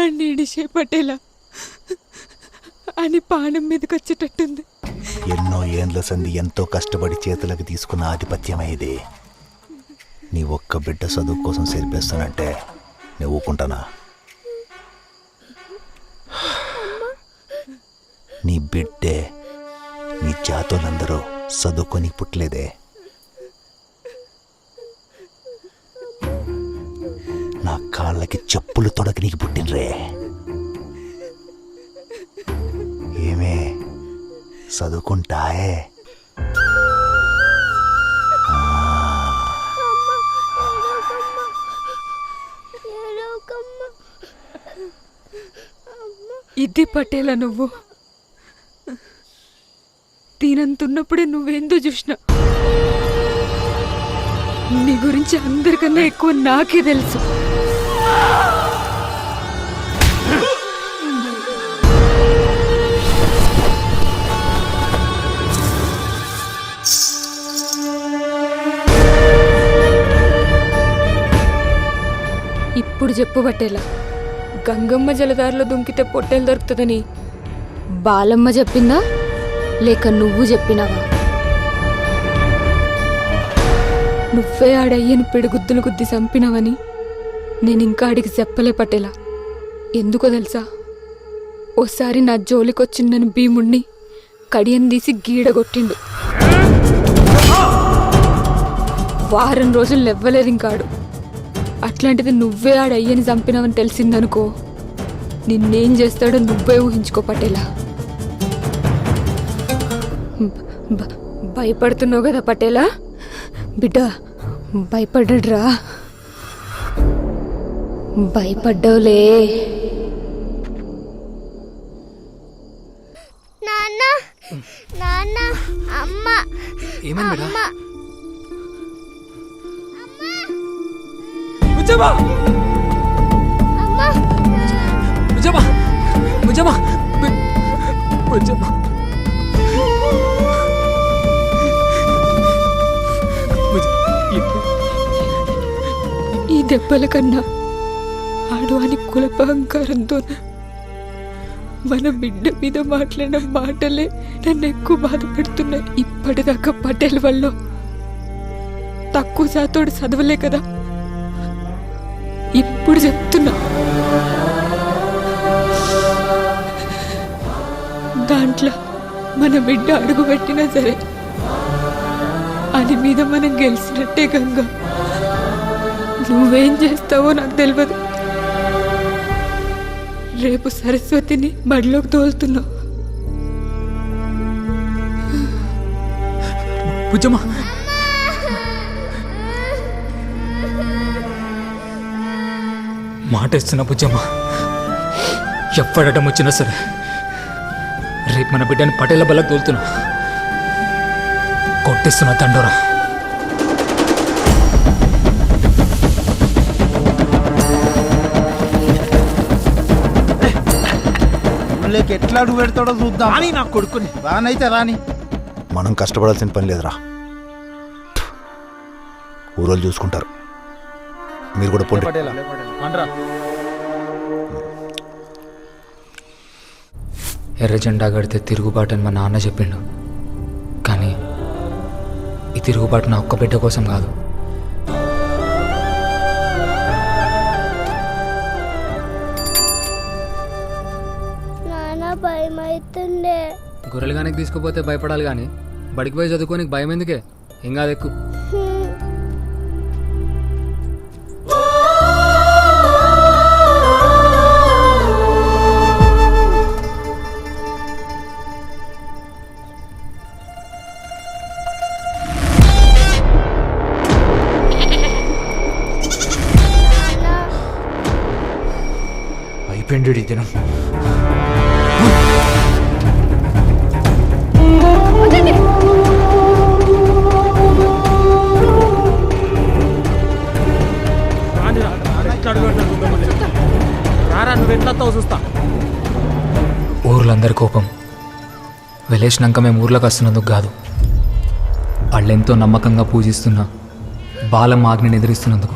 అన్నిడి చేపట్టేలా అని పానం మీదకి వచ్చేటట్టుంది. ఎన్నో ఏండ్ల సంధి ఎంతో కష్టపడి చేతులకు తీసుకున్న ఆధిపత్యమే ఇది. నీ ఒక్క బిడ్డ చదువు కోసం చేర్పేస్తానంటే నేను ఊకుంటానా? నీ బిడ్డే నీ జాతులందరూ చదువుకొని పుట్టలేదే. నా కాళ్ళకి చెప్పులు తొడకి నీకు పుట్టినరే. ఏమే చదువుకుంటాయే? ఇది పటేలా నువ్వు దీనంతున్నప్పుడే నువ్వేందో చూసినా. నీ గురించి అందరికన్నా ఎక్కువ నాకే తెలుసు. ఇప్పుడు చెప్పు పట్టేలా, గంగమ్మ జలధారలో దుంకితే పొట్టేలు దొరుకుతుందని బాలమ్మ చెప్పిందా లేక నువ్వు చెప్పినావా? నువ్వే ఆడయ్యని పిడిగుద్దులు గుద్ది చంపినావని నేను ఇంకా ఆడికి చెప్పలే పట్టేలా. ఎందుకో తెలుసా? ఓసారి నా జోలికొచ్చిందని భీముణ్ణి కడియం తీసి గీడగొట్టిండు. వారం రోజులు లెవ్వలేదు ఇంకాడు. అట్లాంటిది నువ్వే ఆడయ్యని చంపినావని తెలిసిందనుకో, నిన్నేం చేస్తాడో నువ్వే ఊహించుకో పటేలా. భయపడుతున్నావు కదా పటేలా? బిడ్డ భయపడ్డరా? భయపడ్డావులే. నాన్న నాన్న అమ్మ ఏమైంది? ఈ దెబ్బల కన్నా ఆడు అని కులపహంకారంతో మన బిడ్డ మీద మాట్లాడిన మాటలే నన్ను ఎక్కువ బాధ పెడుతున్నాయి. ఇప్పటిదాకా పటేల్ వల్ల తక్కువ శాతోడు చదవలే కదా, ఇప్పుడు చెప్తున్నా. దాంట్లో మన బిడ్డ అడుగు పెట్టినా సరే అని మీద మనం గెలిచినట్టే గంగా. నువ్వేం చేస్తావో నాకు తెలియదు. రేపు సరస్వతిని బడిలోకి తోలుతున్నావు. మాట ఇస్తున్నా బుజ్జమ్మ, ఎవ్వడటం వచ్చినా సరే రేపు మన బిడ్డని పటేల బల్లకు తోలుతున్నా. కొట్టిస్తున్నా తండోరా. ఎట్లా అడుగు పెడతాడో చూద్దాం అని నా కొడుకుని. రానైతే రాని, మనం కష్టపడాల్సిన పని లేదురా, ఊరోళ్ళు చూసుకుంటారు. మీరు కూడా పోండి. ఎర్ర జెండా కడితే తిరుగుబాటు అని మా నాన్న చెప్పిండు. కానీ ఈ తిరుగుబాటు నా ఒక్క బిడ్డ కోసం కాదు. భయమైతుండే. గొర్రెలు కానీ తీసుకుపోతే భయపడాలి, కానీ బడికి పోయి చదువుకోనికి భయం ఎందుకే? ఏం కాదు, ఎక్కువ. అయిపోయింది దినం. ఊర్లందరి కోపం వెళ్ళేసినాక మేము ఊర్లోకి వస్తున్నందుకు కాదు, వాళ్ళెంతో నమ్మకంగా పూజిస్తున్న బాలమ్మ ఆజ్ఞని ఎదిరిస్తున్నందుకు.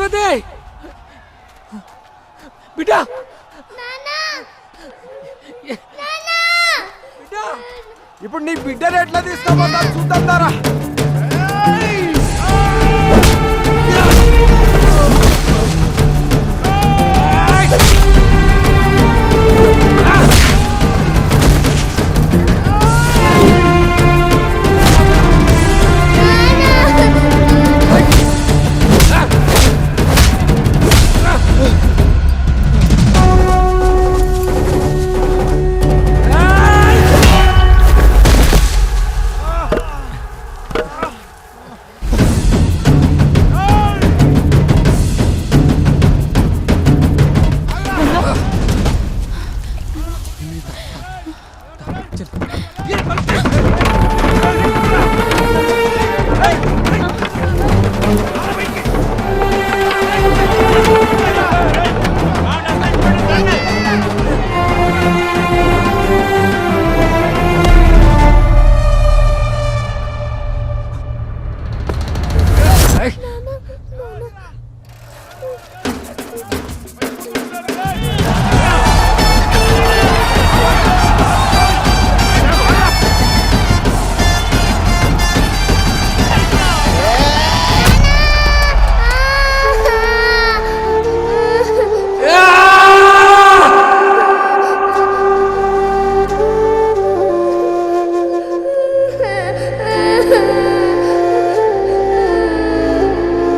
సరస్వతి బిడ్డ బిడ్డ ఇప్పుడు నీ బిడ్డను ఎట్లా తీసుకోపోతావు చూద్దాం దారా